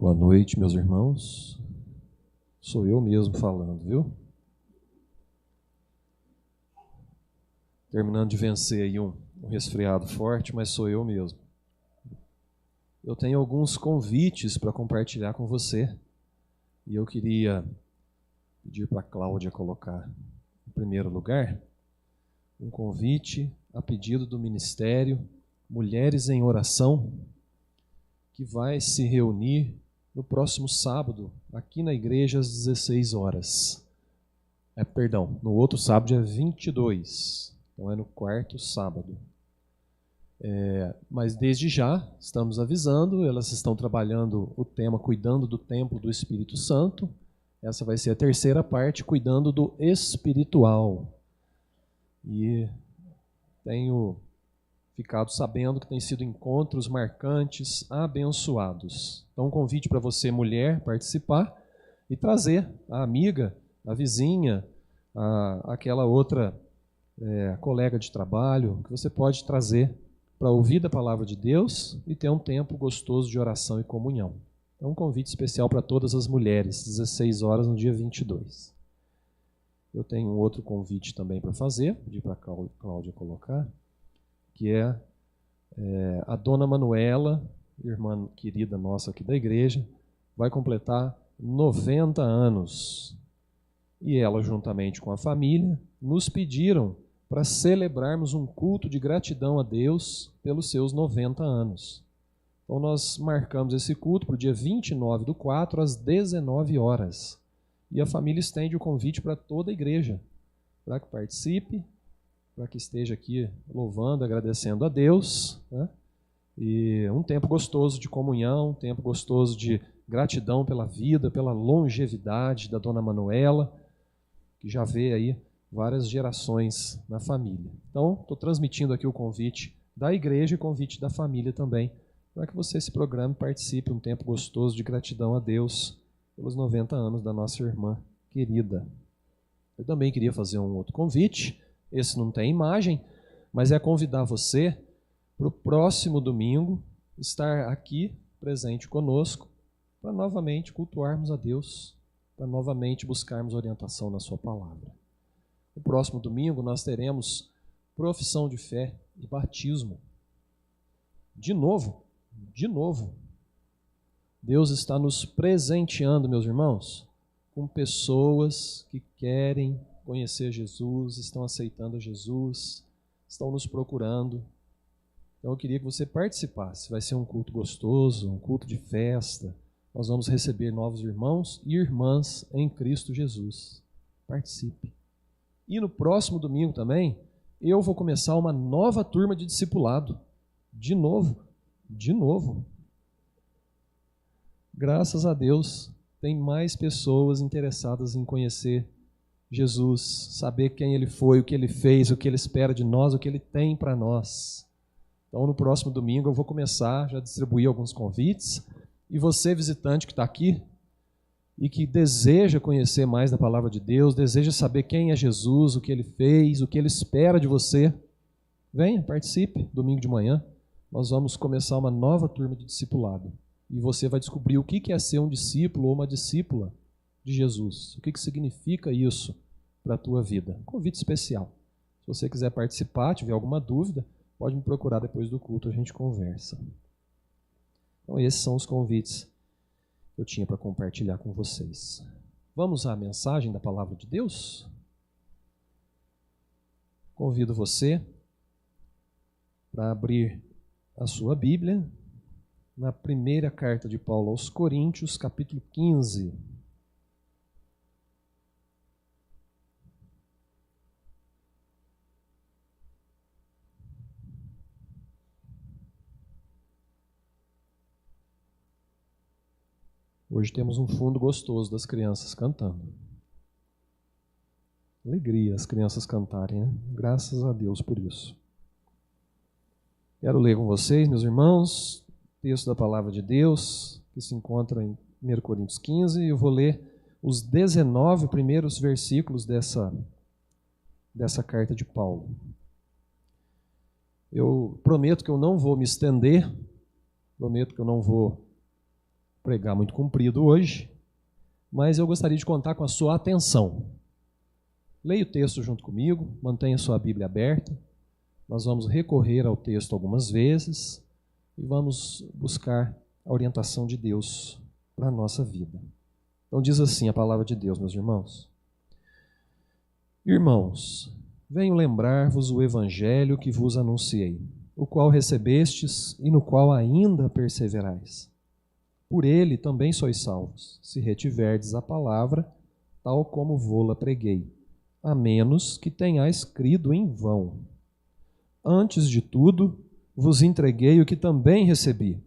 Boa noite, meus irmãos. Sou eu mesmo falando, viu? Terminando de vencer aí um resfriado forte, mas sou eu mesmo. Eu tenho alguns convites para compartilhar com você e eu queria pedir para a Cláudia colocar em primeiro lugar um convite a pedido do Ministério Mulheres em Oração, que vai se reunir no próximo sábado, aqui na igreja, às 16 horas. No outro sábado, dia 22. Então é no quarto sábado. Mas desde já, estamos avisando, elas estão trabalhando o tema Cuidando do Templo do Espírito Santo. Essa vai ser a terceira parte, Cuidando do Espiritual. E tenho ficado sabendo que tem sido encontros marcantes, abençoados. Então, um convite para você, mulher, participar e trazer a amiga, a vizinha, aquela outra colega de trabalho, que você pode trazer para ouvir da palavra de Deus e ter um tempo gostoso de oração e comunhão. Então, um convite especial para todas as mulheres, 16 horas no dia 22. Eu tenho um outro convite também para fazer, pedir para a Cláudia colocar, que é a dona Manuela, irmã querida nossa aqui da igreja, vai completar 90 anos. E ela, juntamente com a família, nos pediram para celebrarmos um culto de gratidão a Deus pelos seus 90 anos. Então nós marcamos esse culto para o dia 29/4, às 19 horas. E a família estende o convite para toda a igreja, para que participe, para que esteja aqui louvando, agradecendo a Deus, né? E um tempo gostoso de comunhão, um tempo gostoso de gratidão pela vida, pela longevidade da dona Manuela, que já vê aí várias gerações na família. Então, estou transmitindo aqui o convite da igreja e o convite da família também, para que você se programe e participe um tempo gostoso de gratidão a Deus pelos 90 anos da nossa irmã querida. Eu também queria fazer um outro convite. Esse não tem imagem, mas é convidar você para o próximo domingo estar aqui presente conosco para novamente cultuarmos a Deus, para novamente buscarmos orientação na sua palavra. No próximo domingo nós teremos profissão de fé e batismo. De novo, Deus está nos presenteando, meus irmãos, com pessoas que querem conhecer Jesus, estão aceitando Jesus, estão nos procurando. Então eu queria que você participasse. Vai ser um culto gostoso, um culto de festa. Nós vamos receber novos irmãos e irmãs em Cristo Jesus. Participe. E no próximo domingo também, eu vou começar uma nova turma de discipulado. De novo. Graças a Deus, tem mais pessoas interessadas em conhecer Jesus, saber quem Ele foi, o que Ele fez, o que Ele espera de nós, o que Ele tem para nós. Então, no próximo domingo eu vou começar, já distribuir alguns convites, e você, visitante que está aqui, e que deseja conhecer mais da palavra de Deus, deseja saber quem é Jesus, o que Ele fez, o que Ele espera de você, venha, participe, domingo de manhã, nós vamos começar uma nova turma de discipulado, e você vai descobrir o que é ser um discípulo ou uma discípula de Jesus. O que significa isso para a tua vida? Convite especial. Se você quiser participar, tiver alguma dúvida, pode me procurar depois do culto, a gente conversa. Então esses são os convites que eu tinha para compartilhar com vocês. Vamos à mensagem da palavra de Deus? Convido você para abrir a sua Bíblia na primeira carta de Paulo aos Coríntios, capítulo 15. Hoje temos um fundo gostoso das crianças cantando. Alegria as crianças cantarem, né? Graças a Deus por isso. Quero ler com vocês, meus irmãos, o texto da palavra de Deus, que se encontra em 1 Coríntios 15, e eu vou ler os 19 primeiros versículos dessa carta de Paulo. Eu prometo que eu não vou me estender, prometo que eu não vou pregar muito comprido hoje, mas eu gostaria de contar com a sua atenção. Leia o texto junto comigo, mantenha sua Bíblia aberta. Nós vamos recorrer ao texto algumas vezes e vamos buscar a orientação de Deus para a nossa vida. Então diz assim a palavra de Deus, meus irmãos. Irmãos, venho lembrar-vos o evangelho que vos anunciei, o qual recebestes e no qual ainda perseverais. Por ele também sois salvos, se retiverdes a palavra, tal como vô-la preguei, a menos que tenhais crido em vão. Antes de tudo, vos entreguei o que também recebi,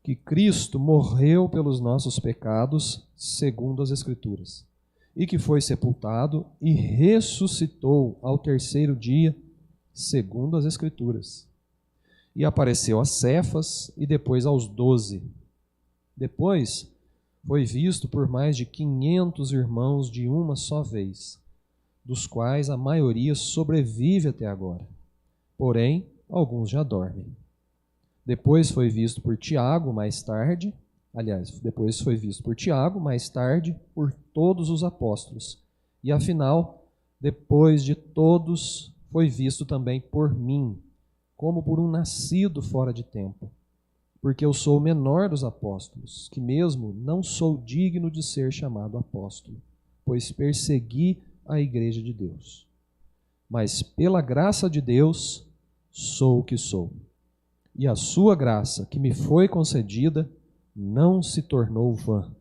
que Cristo morreu pelos nossos pecados, segundo as Escrituras, e que foi sepultado e ressuscitou ao terceiro dia, segundo as Escrituras. E apareceu a Cefas e depois aos 12. Depois foi visto por mais de 500 irmãos de uma só vez, dos quais a maioria sobrevive até agora. Porém, alguns já dormem. Depois foi visto por Tiago mais tarde, por todos os apóstolos. E afinal, depois de todos, foi visto também por mim, como por um nascido fora de tempo. Porque eu sou o menor dos apóstolos, que mesmo não sou digno de ser chamado apóstolo, pois persegui a igreja de Deus. Mas pela graça de Deus, sou o que sou. E a sua graça, que me foi concedida, não se tornou vã.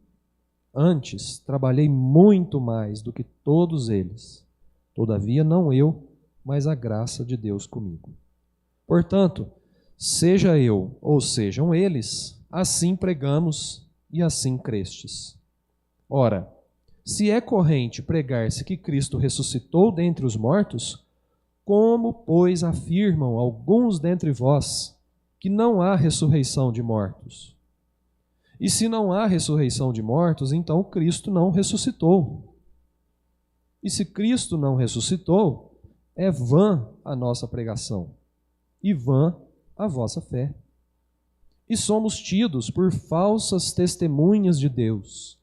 Antes, trabalhei muito mais do que todos eles. Todavia, não eu, mas a graça de Deus comigo. Portanto, seja eu ou sejam eles, assim pregamos e assim crestes. Ora, se é corrente pregar-se que Cristo ressuscitou dentre os mortos, como, pois, afirmam alguns dentre vós que não há ressurreição de mortos? E se não há ressurreição de mortos, então Cristo não ressuscitou. E se Cristo não ressuscitou, é vã a nossa pregação, e vã a vossa fé. E somos tidos por falsas testemunhas de Deus,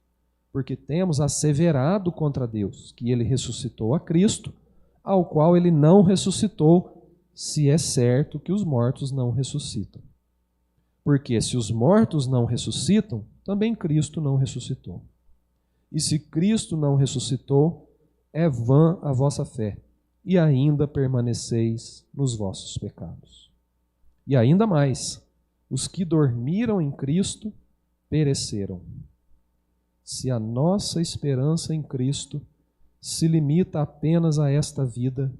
porque temos asseverado contra Deus que ele ressuscitou a Cristo, ao qual ele não ressuscitou, se é certo que os mortos não ressuscitam. Porque se os mortos não ressuscitam, também Cristo não ressuscitou. E se Cristo não ressuscitou, é vã a vossa fé, e ainda permaneceis nos vossos pecados. E ainda mais, os que dormiram em Cristo pereceram. Se a nossa esperança em Cristo se limita apenas a esta vida,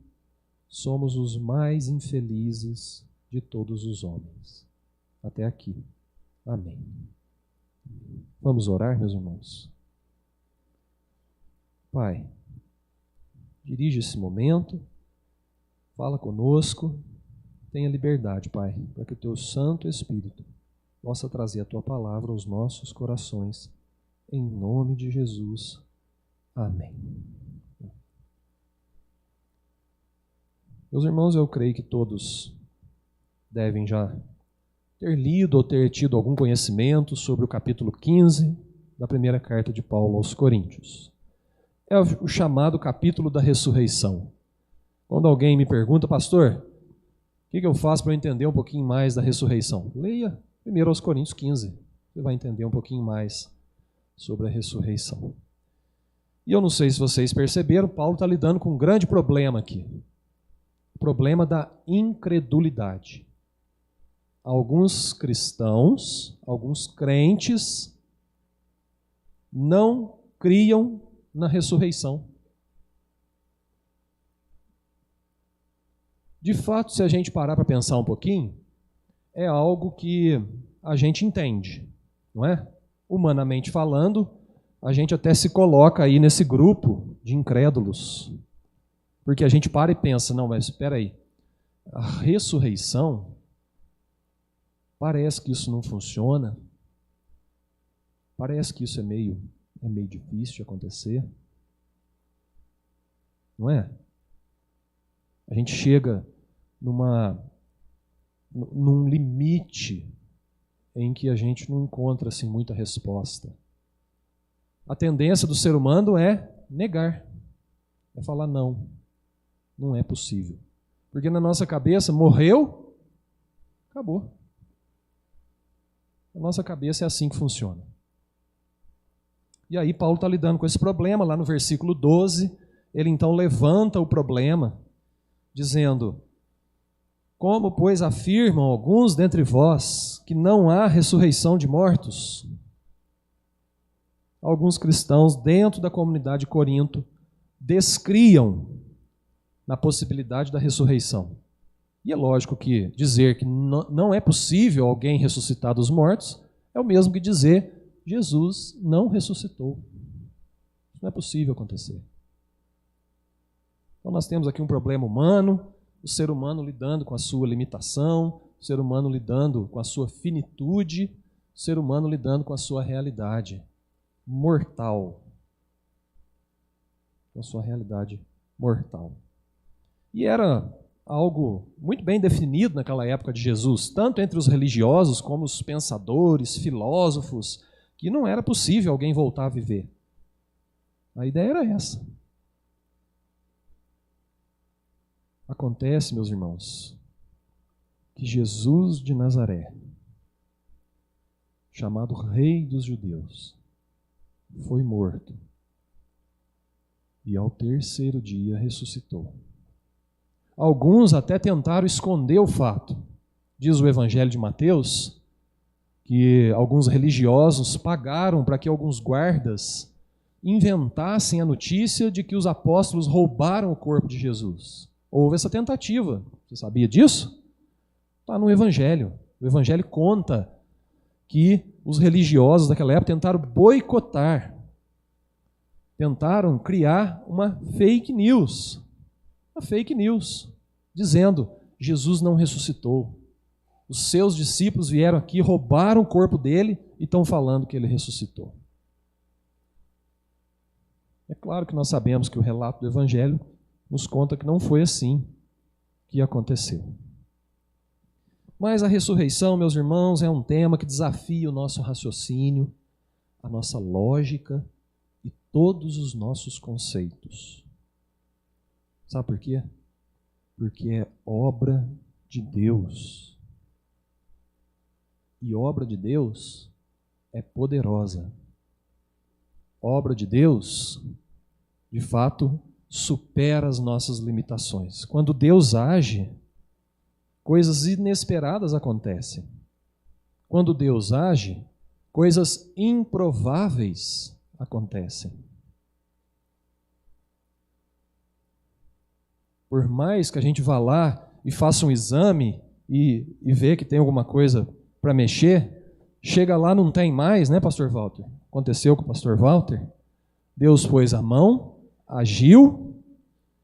somos os mais infelizes de todos os homens. Até aqui. Amém. Vamos orar, meus irmãos? Pai, dirige esse momento, fala conosco, tenha liberdade, Pai, para que o Teu Santo Espírito possa trazer a Tua palavra aos nossos corações, em nome de Jesus. Amém. Meus irmãos, eu creio que todos devem já ter lido ou ter tido algum conhecimento sobre o capítulo 15 da primeira carta de Paulo aos Coríntios. É o chamado capítulo da ressurreição. Quando alguém me pergunta, pastor, o que eu faço para entender um pouquinho mais da ressurreição? Leia primeiro aos Coríntios 15, você vai entender um pouquinho mais sobre a ressurreição. E eu não sei se vocês perceberam, Paulo está lidando com um grande problema aqui. O problema da incredulidade. Alguns cristãos, alguns crentes, não criam na ressurreição. De fato, se a gente parar para pensar um pouquinho, é algo que a gente entende, não é? Humanamente falando, a gente até se coloca aí nesse grupo de incrédulos. Porque a gente para e pensa, não, mas espera aí, a ressurreição, parece que isso não funciona, parece que isso é meio difícil de acontecer, não é? A gente chega num limite em que a gente não encontra assim, muita resposta. A tendência do ser humano é negar, é falar não, não é possível. Porque na nossa cabeça, morreu, acabou. Na nossa cabeça é assim que funciona. E aí Paulo está lidando com esse problema, lá no versículo 12, ele então levanta o problema, dizendo: como, pois, afirmam alguns dentre vós que não há ressurreição de mortos? Alguns cristãos dentro da comunidade de Corinto descriam na possibilidade da ressurreição. E é lógico que dizer que não é possível alguém ressuscitar dos mortos é o mesmo que dizer Jesus não ressuscitou. Isso não é possível acontecer. Então nós temos aqui um problema humano, o ser humano lidando com a sua limitação, o ser humano lidando com a sua finitude, o ser humano lidando com a sua realidade mortal. Com a sua realidade mortal. E era algo muito bem definido naquela época de Jesus, tanto entre os religiosos como os pensadores, filósofos, que não era possível alguém voltar a viver. A ideia era essa. Acontece, meus irmãos, que Jesus de Nazaré, chamado Rei dos Judeus, foi morto e ao terceiro dia ressuscitou. Alguns até tentaram esconder o fato. Diz o Evangelho de Mateus que alguns religiosos pagaram para que alguns guardas inventassem a notícia de que os apóstolos roubaram o corpo de Jesus. Houve essa tentativa. Você sabia disso? Está no Evangelho. O Evangelho conta que os religiosos daquela época tentaram boicotar, tentaram criar uma fake news, dizendo: Jesus não ressuscitou. Os seus discípulos vieram aqui, roubaram o corpo dele e estão falando que ele ressuscitou. É claro que nós sabemos que o relato do Evangelho nos conta que não foi assim que aconteceu. Mas a ressurreição, meus irmãos, é um tema que desafia o nosso raciocínio, a nossa lógica e todos os nossos conceitos. Sabe por quê? Porque é obra de Deus. E obra de Deus é poderosa. Obra de Deus, de fato, supera as nossas limitações. Quando Deus age, coisas inesperadas acontecem. Quando Deus age, coisas improváveis acontecem. Por mais que a gente vá lá e faça um exame e vê que tem alguma coisa para mexer, chega lá, não tem mais, né, pastor Walter? Aconteceu com o pastor Walter. Deus pôs a mão, agiu,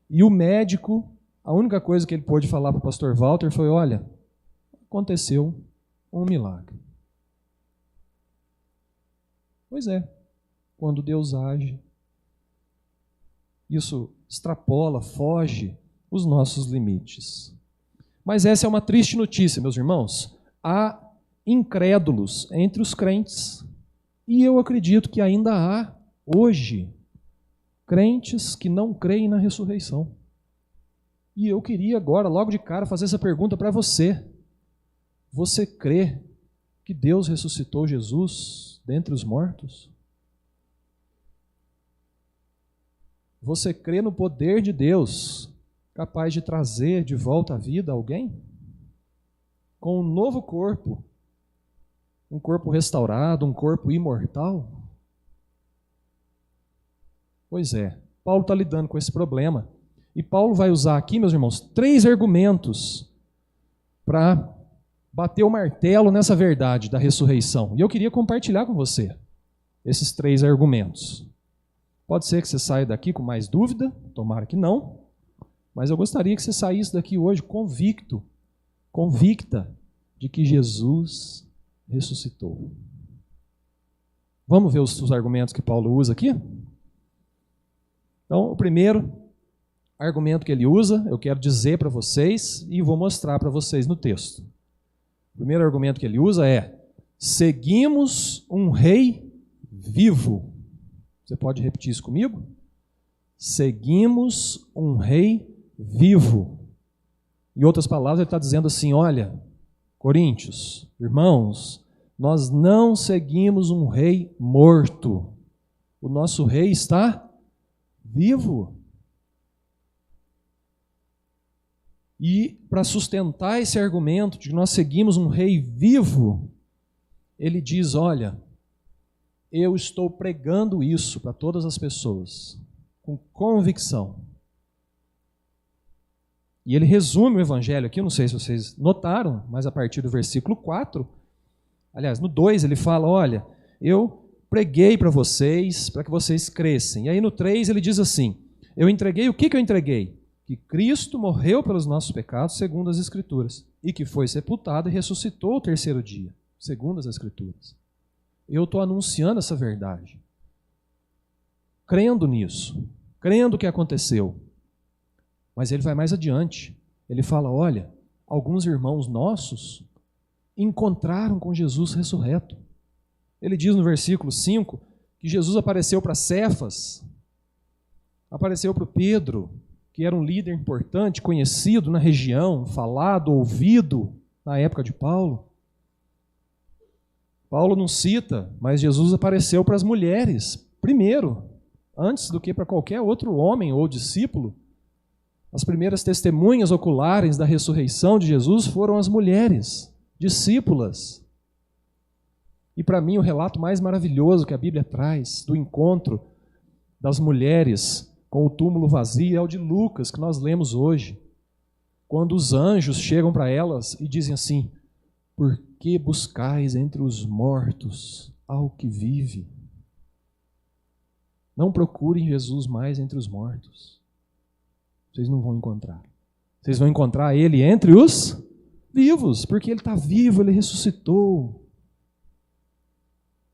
e o médico, a única coisa que ele pôde falar para o pastor Walter foi: olha, aconteceu um milagre. Pois é, quando Deus age, isso extrapola, foge os nossos limites. Mas essa é uma triste notícia, meus irmãos. Há incrédulos entre os crentes. E eu acredito que ainda há, hoje, crentes que não creem na ressurreição. E eu queria agora, logo de cara, fazer essa pergunta para você. Você crê que Deus ressuscitou Jesus dentre os mortos? Você crê no poder de Deus, capaz de trazer de volta à vida alguém? Com um novo corpo, um corpo restaurado, um corpo imortal? Pois é, Paulo está lidando com esse problema. E Paulo vai usar aqui, meus irmãos, 3 argumentos para bater o martelo nessa verdade da ressurreição. E eu queria compartilhar com você esses 3 argumentos. Pode ser que você saia daqui com mais dúvida, tomara que não, mas eu gostaria que você saísse daqui hoje convicta de que Jesus ressuscitou. Vamos ver os argumentos que Paulo usa aqui? Então, o primeiro argumento que ele usa, eu quero dizer para vocês e vou mostrar para vocês no texto. O primeiro argumento que ele usa é: seguimos um rei vivo. Você pode repetir isso comigo? Seguimos um rei vivo. Em outras palavras, ele está dizendo assim, olha, Coríntios, irmãos, nós não seguimos um rei morto. O nosso rei está vivo. E para sustentar esse argumento de que nós seguimos um rei vivo, ele diz, olha, eu estou pregando isso para todas as pessoas, com convicção. E ele resume o evangelho aqui, não sei se vocês notaram, mas a partir do versículo 4, aliás, no 2 ele fala, olha, eu preguei para vocês, para que vocês crescem. E aí no 3 ele diz assim, eu entreguei, o que eu entreguei? Que Cristo morreu pelos nossos pecados, segundo as Escrituras, e que foi sepultado e ressuscitou o terceiro dia, segundo as Escrituras. Eu estou anunciando essa verdade, crendo nisso, crendo que aconteceu. Mas ele vai mais adiante. Ele fala, olha, alguns irmãos nossos encontraram com Jesus ressurreto. Ele diz no versículo 5 que Jesus apareceu para Cefas, apareceu para Pedro, que era um líder importante, conhecido na região, falado, ouvido na época de Paulo. Paulo não cita, mas Jesus apareceu para as mulheres, primeiro, antes do que para qualquer outro homem ou discípulo. As primeiras testemunhas oculares da ressurreição de Jesus foram as mulheres, discípulas. E para mim o relato mais maravilhoso que a Bíblia traz do encontro das mulheres com o túmulo vazio é o de Lucas, que nós lemos hoje. Quando os anjos chegam para elas e dizem assim, por que buscais entre os mortos ao que vive? Não procurem Jesus mais entre os mortos. Vocês não vão encontrar. Vocês vão encontrar Ele entre os vivos, porque Ele está vivo, Ele ressuscitou.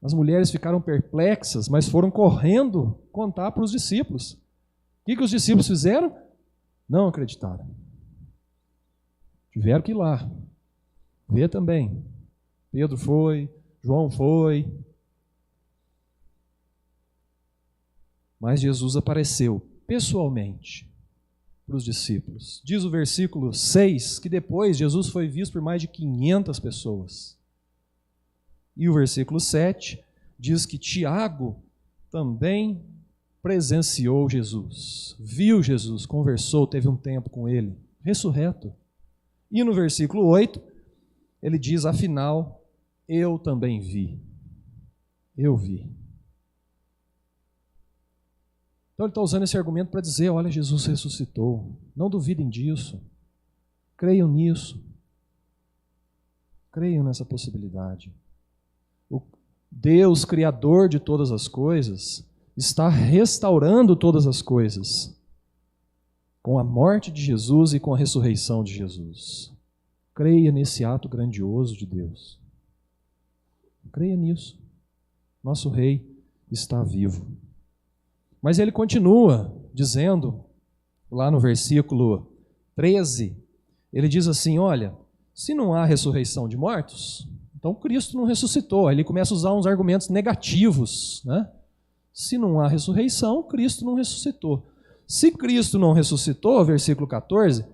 As mulheres ficaram perplexas, mas foram correndo contar para os discípulos. O que os discípulos fizeram? Não acreditaram. Tiveram que ir lá. Ver também. Pedro foi, João foi. Mas Jesus apareceu pessoalmente para os discípulos. Diz o versículo 6 que depois Jesus foi visto por mais de 500 pessoas. E o versículo 7 diz que Tiago também presenciou Jesus, viu Jesus, conversou, teve um tempo com ele, ressurreto. E no versículo 8, ele diz, afinal, eu também vi. Eu vi. Então ele está usando esse argumento para dizer, olha, Jesus ressuscitou. Não duvidem disso. Creiam nisso. Creiam nessa possibilidade. O Deus, Criador de todas as coisas, está restaurando todas as coisas com a morte de Jesus e com a ressurreição de Jesus. Creia nesse ato grandioso de Deus. Creia nisso. Nosso Rei está vivo. Mas ele continua dizendo, lá no versículo 13, ele diz assim, olha, se não há ressurreição de mortos, então Cristo não ressuscitou. Aí ele começa a usar uns argumentos negativos, né? Se não há ressurreição, Cristo não ressuscitou. Se Cristo não ressuscitou, versículo 14,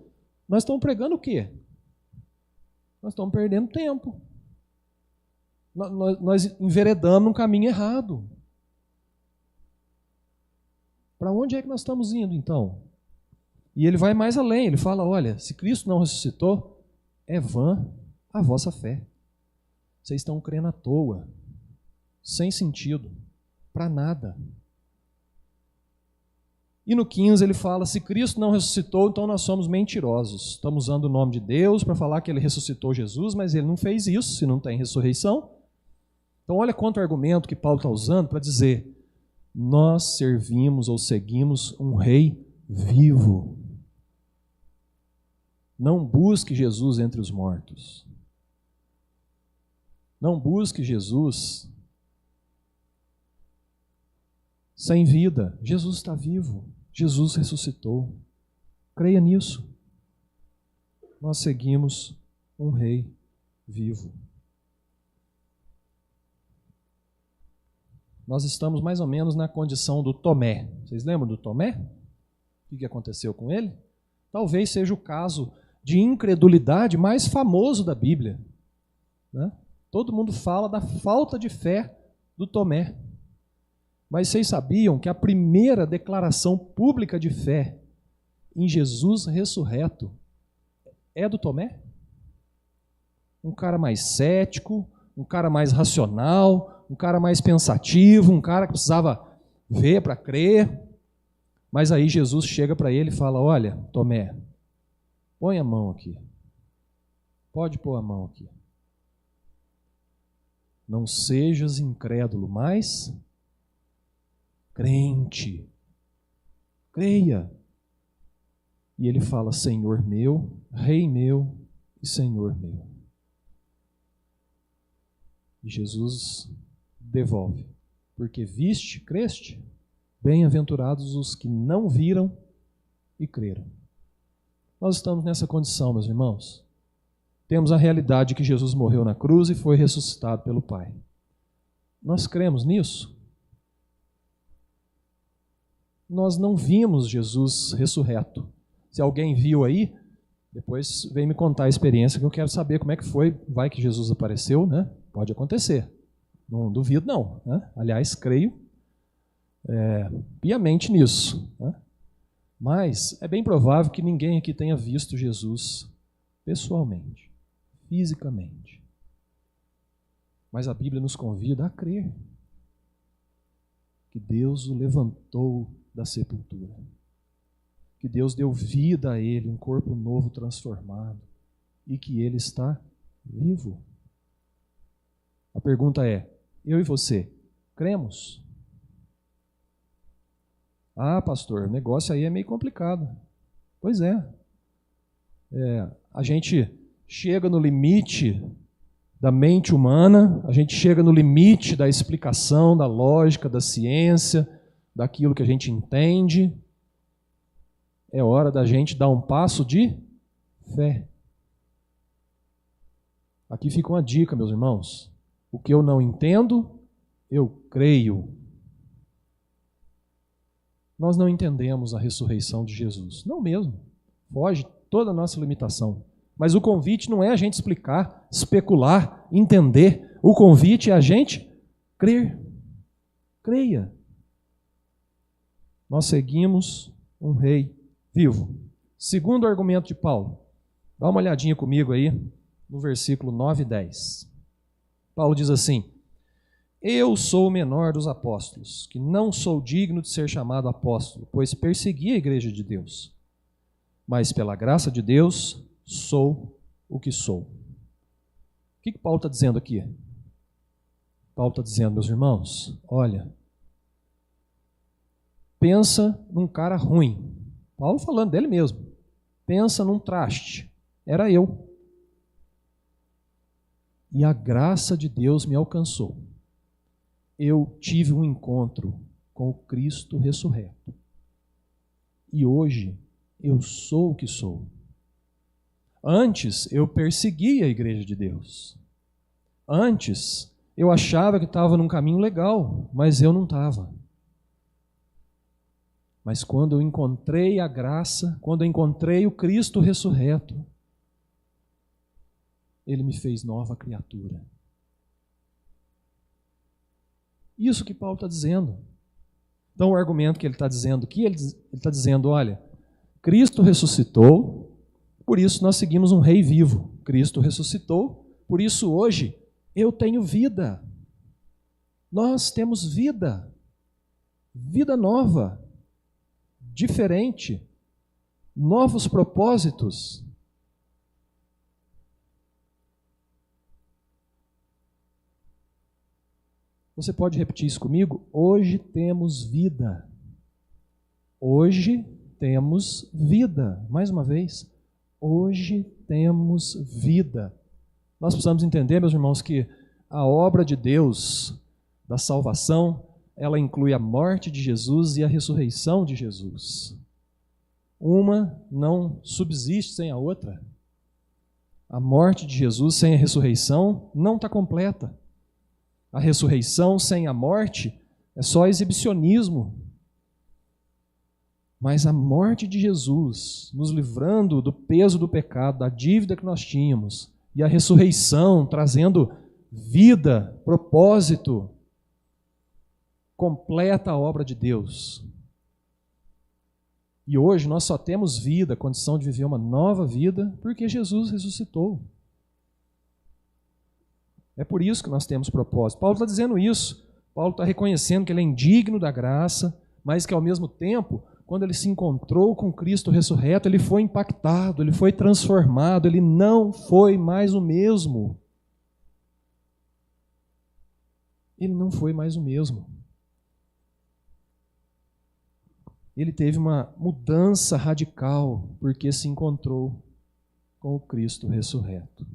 nós estamos pregando o quê? Nós estamos perdendo tempo. Nós enveredamos num caminho errado. Para onde é que nós estamos indo, então? E ele vai mais além, ele fala, olha, se Cristo não ressuscitou, é vã a vossa fé. Vocês estão crendo à toa, sem sentido, para nada. E no 15 ele fala, se Cristo não ressuscitou, então nós somos mentirosos. Estamos usando o nome de Deus para falar que ele ressuscitou Jesus, mas ele não fez isso, se não tem ressurreição. Então olha quanto argumento que Paulo está usando para dizer, nós servimos ou seguimos um rei vivo. Não busque Jesus entre os mortos. Não busque Jesus sem vida. Jesus está vivo. Jesus ressuscitou. Creia nisso. Nós seguimos um rei vivo. nós estamos mais ou menos na condição do Tomé. Vocês lembram do Tomé? O que aconteceu com ele? Talvez seja o caso de incredulidade mais famoso da Bíblia, né? Todo mundo fala da falta de fé do Tomé. Mas vocês sabiam que a primeira declaração pública de fé em Jesus ressurreto é do Tomé? Um cara mais cético, um cara mais racional, um cara mais pensativo, um cara que precisava ver para crer. Mas aí Jesus chega para ele e fala: olha, Tomé, põe a mão aqui. Pode pôr a mão aqui. Não sejas incrédulo, mas crente. Creia. E ele fala: Senhor meu, Rei meu e Senhor meu. E Jesus devolve: porque viste, creste? Bem-aventurados os que não viram e creram. Nós estamos nessa condição, meus irmãos. Temos a realidade de que Jesus morreu na cruz e foi ressuscitado pelo Pai. Nós cremos nisso? Nós não vimos Jesus ressurreto. Se alguém viu aí, depois vem me contar a experiência, que eu quero saber como é que foi. Vai que Jesus apareceu, né? Pode acontecer. Não duvido, não, né? Aliás, creio piamente nisso, né? Mas é bem provável que ninguém aqui tenha visto Jesus pessoalmente, fisicamente. Mas a Bíblia nos convida a crer que Deus o levantou da sepultura, que Deus deu vida a ele, um corpo novo transformado, e que ele está vivo. A pergunta é: eu e você, cremos? Ah, pastor, o negócio aí é meio complicado. Pois é. A gente chega no limite da mente humana, a gente chega no limite da explicação, da lógica, da ciência, daquilo que a gente entende. É hora da gente dar um passo de fé. Aqui fica uma dica, meus irmãos. O que eu não entendo, eu creio. Nós não entendemos a ressurreição de Jesus. Não mesmo. Foge toda a nossa limitação. Mas o convite não é a gente explicar, especular, entender. O convite é a gente crer. Creia. Nós seguimos um rei vivo. Segundo argumento de Paulo. Dá uma olhadinha comigo aí no versículo 9 e 10. Paulo diz assim: eu sou o menor dos apóstolos, que não sou digno de ser chamado apóstolo, pois persegui a igreja de Deus. Mas pela graça de Deus, sou o que sou. O que Paulo está dizendo aqui? Paulo está dizendo, meus irmãos, olha, pensa num cara ruim. Paulo falando dele mesmo. Pensa num traste. Era eu. E a graça de Deus me alcançou. Eu tive um encontro com o Cristo ressurreto. E hoje eu sou o que sou. Antes eu perseguia a igreja de Deus. Antes eu achava que estava num caminho legal, mas eu não estava. Mas quando eu encontrei a graça, quando eu encontrei o Cristo ressurreto, Ele me fez nova criatura. Isso que Paulo está dizendo. Então o argumento que ele está dizendo aqui, ele está dizendo, olha, Cristo ressuscitou, por isso nós seguimos um rei vivo. Cristo ressuscitou, por isso hoje eu tenho vida. Nós temos vida. Vida nova. Diferente. Novos propósitos. Você pode repetir isso comigo? Hoje temos vida. Hoje temos vida. Mais uma vez. Hoje temos vida. Nós precisamos entender, meus irmãos, que a obra de Deus, da salvação, ela inclui a morte de Jesus e a ressurreição de Jesus. Uma não subsiste sem a outra. A morte de Jesus sem a ressurreição não está completa. A ressurreição sem a morte é só exibicionismo. Mas a morte de Jesus, nos livrando do peso do pecado, da dívida que nós tínhamos, e a ressurreição, trazendo vida, propósito, completa a obra de Deus. E hoje nós só temos vida, condição de viver uma nova vida, porque Jesus ressuscitou. É por isso que nós temos propósito. Paulo está dizendo isso. Paulo está reconhecendo que ele é indigno da graça, mas que ao mesmo tempo, quando ele se encontrou com Cristo ressurreto, ele foi impactado, ele foi transformado, ele não foi mais o mesmo. Ele não foi mais o mesmo. Ele teve uma mudança radical, porque se encontrou com o Cristo ressurreto.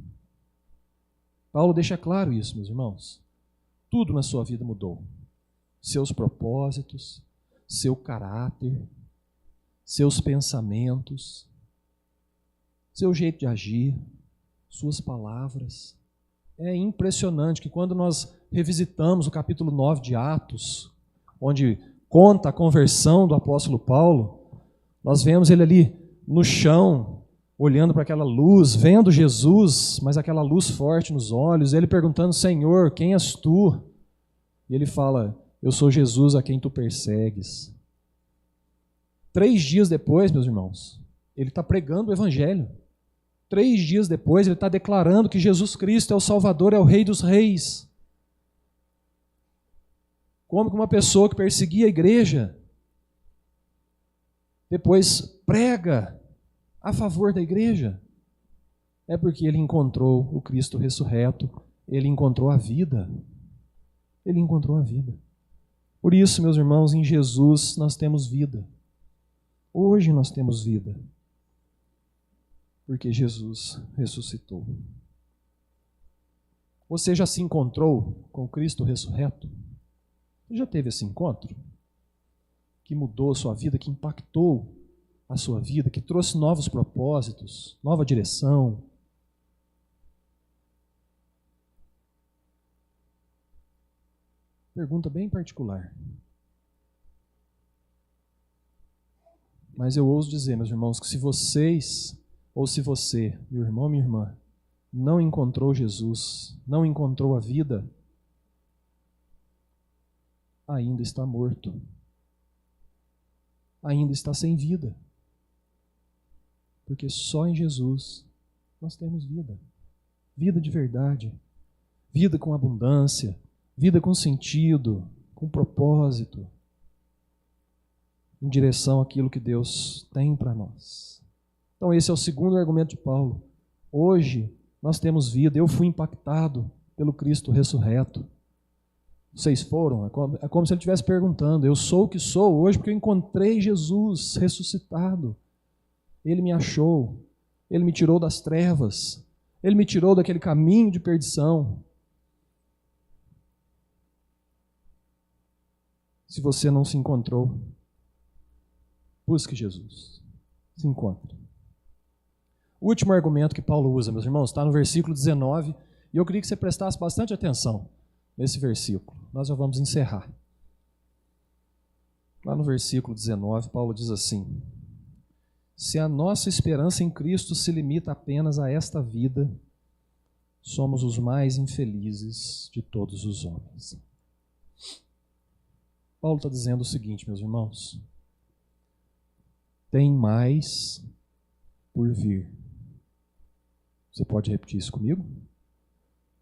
Paulo deixa claro isso, meus irmãos. Tudo na sua vida mudou. Seus propósitos, seu caráter, seus pensamentos, seu jeito de agir, suas palavras. É impressionante que quando nós revisitamos o capítulo 9 de Atos, onde conta a conversão do apóstolo Paulo, nós vemos ele ali no chão, olhando para aquela luz, vendo Jesus, mas aquela luz forte nos olhos, ele perguntando: Senhor, quem és tu? E ele fala: eu sou Jesus a quem tu persegues. 3 dias depois, meus irmãos, ele está pregando o evangelho. 3 dias depois, ele está declarando que Jesus Cristo é o Salvador, é o Rei dos Reis. Como que uma pessoa que perseguia a igreja, depois prega a favor da igreja? É porque ele encontrou o Cristo ressurreto, ele encontrou a vida. Ele encontrou a vida. Por isso, meus irmãos, em Jesus nós temos vida. Hoje nós temos vida. Porque Jesus ressuscitou. Você já se encontrou com Cristo ressurreto? Você já teve esse encontro? Que mudou a sua vida, que impactou a sua vida, que trouxe novos propósitos, nova direção. Pergunta bem particular. Mas eu ouso dizer, meus irmãos, que se vocês, ou se você, meu irmão, minha irmã, não encontrou Jesus, não encontrou a vida, ainda está morto. Ainda está sem vida. Porque só em Jesus nós temos vida. Vida de verdade. Vida com abundância. Vida com sentido, com propósito. Em direção àquilo que Deus tem para nós. Então esse é o segundo argumento de Paulo. Hoje nós temos vida. Eu fui impactado pelo Cristo ressurreto. Vocês foram? É como se ele estivesse perguntando: eu sou o que sou hoje porque eu encontrei Jesus ressuscitado. Ele me achou, ele me tirou das trevas, ele me tirou daquele caminho de perdição. Se você não se encontrou, busque Jesus. Se encontre. O último argumento que Paulo usa, meus irmãos, está no versículo 19, e eu queria que você prestasse bastante atenção nesse versículo. Nós já vamos encerrar. Lá no versículo 19, Paulo diz assim: se a nossa esperança em Cristo se limita apenas a esta vida, somos os mais infelizes de todos os homens. Paulo está dizendo o seguinte, meus irmãos: tem mais por vir. Você pode repetir isso comigo?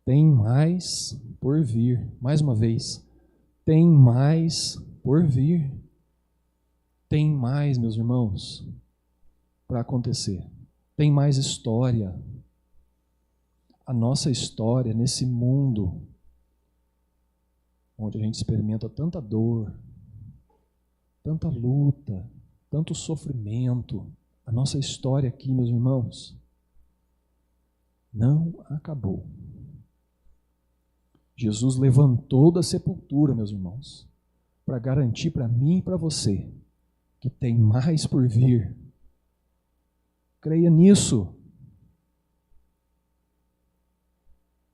Tem mais por vir. Mais uma vez. Tem mais por vir. Tem mais, meus irmãos, para acontecer. Tem mais história. A nossa história nesse mundo onde a gente experimenta tanta dor, tanta luta, tanto sofrimento, a nossa história aqui, meus irmãos, não acabou. Jesus levantou da sepultura, meus irmãos, para garantir para mim e para você que tem mais por vir. Creia nisso.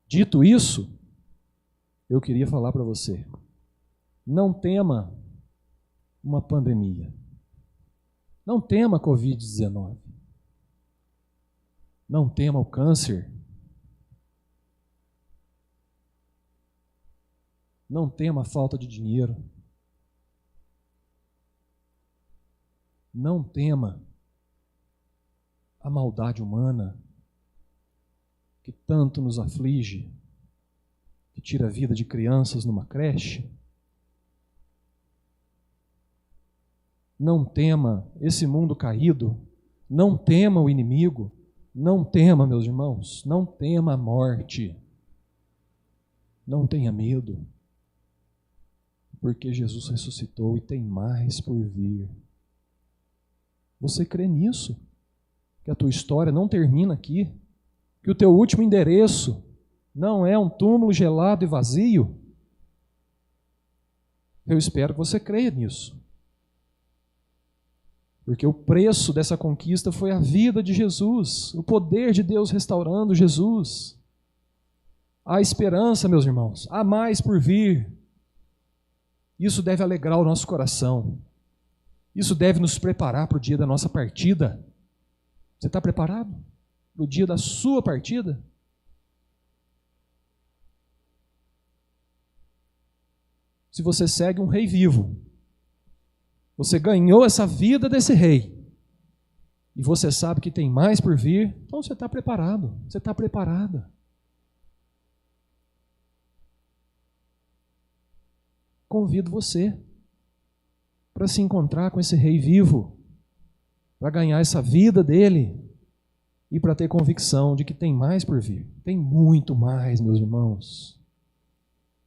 Dito isso, eu queria falar para você, Não tema uma pandemia. Não tema a Covid-19. Não tema o câncer. Não tema a falta de dinheiro. Não tema a maldade humana que tanto nos aflige, que tira a vida de crianças numa creche. Não tema esse mundo caído. Não tema o inimigo. Não tema, meus irmãos, não tema a morte. Não tenha medo, porque Jesus ressuscitou e tem mais por vir. Você crê nisso? Que a tua história não termina aqui? Que o teu último endereço não é um túmulo gelado e vazio? Eu espero que você creia nisso. Porque o preço dessa conquista foi a vida de Jesus, o poder de Deus restaurando Jesus. Há esperança, meus irmãos, há mais por vir. Isso deve alegrar o nosso coração. Isso deve nos preparar para o dia da nossa partida. Você está preparado para o dia da sua partida? Se você segue um rei vivo, você ganhou essa vida desse rei, e você sabe que tem mais por vir, então você está preparado, você está preparada. Convido você para se encontrar com esse rei vivo, para ganhar essa vida dele e para ter convicção de que tem mais por vir. Tem muito mais, meus irmãos.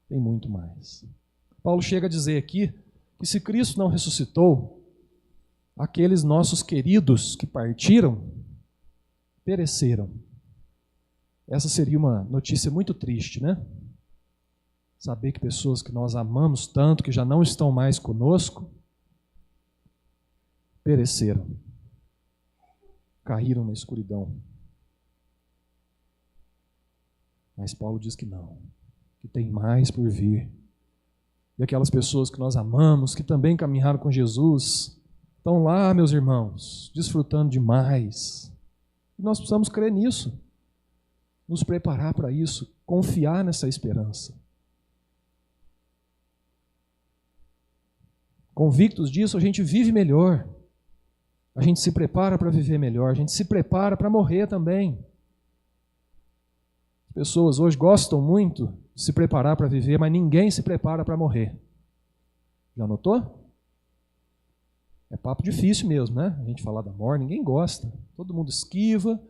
Tem muito mais. Paulo chega a dizer aqui que se Cristo não ressuscitou, aqueles nossos queridos que partiram, pereceram. Essa seria uma notícia muito triste, né? Saber que pessoas que nós amamos tanto, que já não estão mais conosco, pereceram. Caíram na escuridão. Mas Paulo diz que não, que tem mais por vir. E aquelas pessoas que nós amamos, que também caminharam com Jesus, estão lá, meus irmãos, desfrutando demais. E nós precisamos crer nisso, nos preparar para isso, confiar nessa esperança. Convictos disso, a gente vive melhor. A gente se prepara para viver melhor, a gente se prepara para morrer também. As pessoas hoje gostam muito de se preparar para viver, mas ninguém se prepara para morrer. Já notou? É papo difícil mesmo, né? A gente falar da morte, ninguém gosta. Todo mundo esquiva,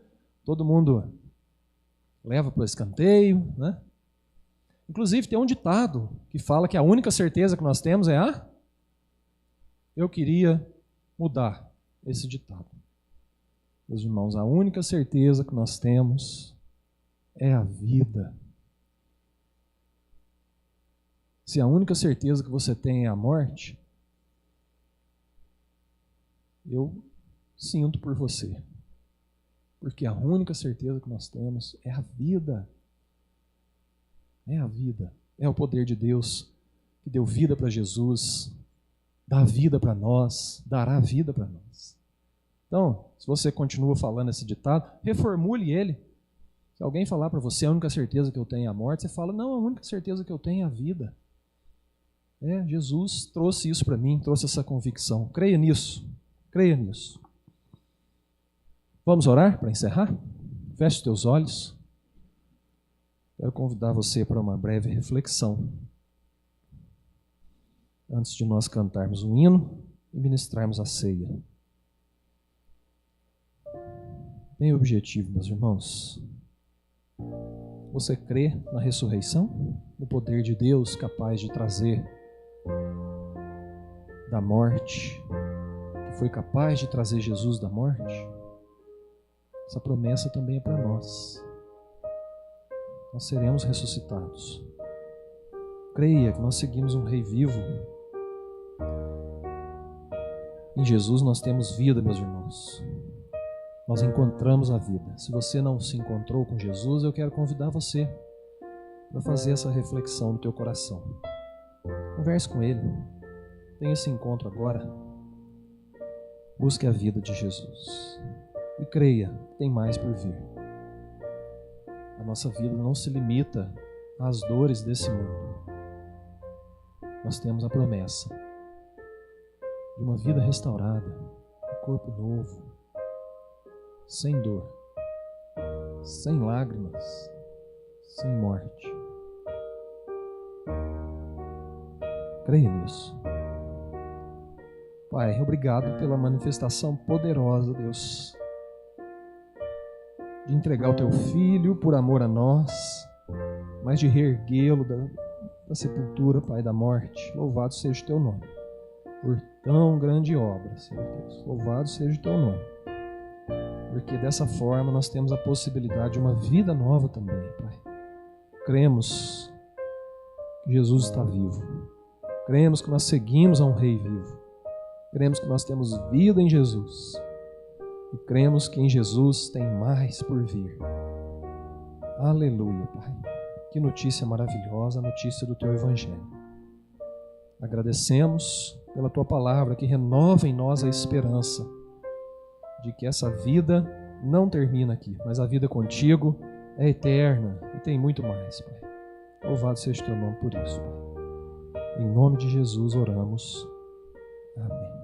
todo mundo leva para o escanteio, né? Inclusive tem um ditado que fala que a única certeza que nós temos é a... Eu queria mudar esse ditado. Meus irmãos, a única certeza que nós temos é a vida. Se a única certeza que você tem é a morte, eu sinto por você. Porque a única certeza que nós temos é a vida. É a vida. É o poder de Deus que deu vida para Jesus, dá vida para nós, dará vida para nós. Então, se você continua falando esse ditado, reformule ele. Se alguém falar para você a única certeza que eu tenho é a morte, você fala, não, a única certeza que eu tenho é a vida. Jesus trouxe isso para mim, trouxe essa convicção. Creia nisso, creia nisso. Vamos orar para encerrar? Feche os teus olhos. Quero convidar você para uma breve reflexão, antes de nós cantarmos um hino e ministrarmos a ceia. Bem objetivo, meus irmãos. Você crê na ressurreição? No poder de Deus capaz de trazer da morte, que foi capaz de trazer Jesus da morte? Essa promessa também é para nós. Nós seremos ressuscitados. Creia que nós seguimos um Rei vivo. Em Jesus nós temos vida, meus irmãos. Nós encontramos a vida. Se você não se encontrou com Jesus, eu quero convidar você para fazer essa reflexão no teu coração. Converse com Ele. Tenha esse encontro agora. Busque a vida de Jesus. E creia, tem mais por vir. A nossa vida não se limita às dores desse mundo. Nós temos a promessa de uma vida restaurada, um corpo novo, sem dor, sem lágrimas, sem morte. Creia nisso. Pai, obrigado pela manifestação poderosa, Deus, de entregar o Teu Filho por amor a nós, mas de reerguê-lo da sepultura, Pai, da morte. Louvado seja o Teu nome, por tão grande obra, Senhor Deus. Louvado seja o Teu nome, porque dessa forma nós temos a possibilidade de uma vida nova também, Pai. Cremos que Jesus está vivo. Cremos que nós seguimos a um Rei vivo. Cremos que nós temos vida em Jesus. E cremos que em Jesus tem mais por vir. Aleluia, Pai. Que notícia maravilhosa, a notícia do Teu Evangelho. Agradecemos pela Tua palavra que renova em nós a esperança de que essa vida não termina aqui, mas a vida contigo é eterna e tem muito mais, Pai. Louvado seja o Teu nome por isso, Pai. Em nome de Jesus oramos. Amém.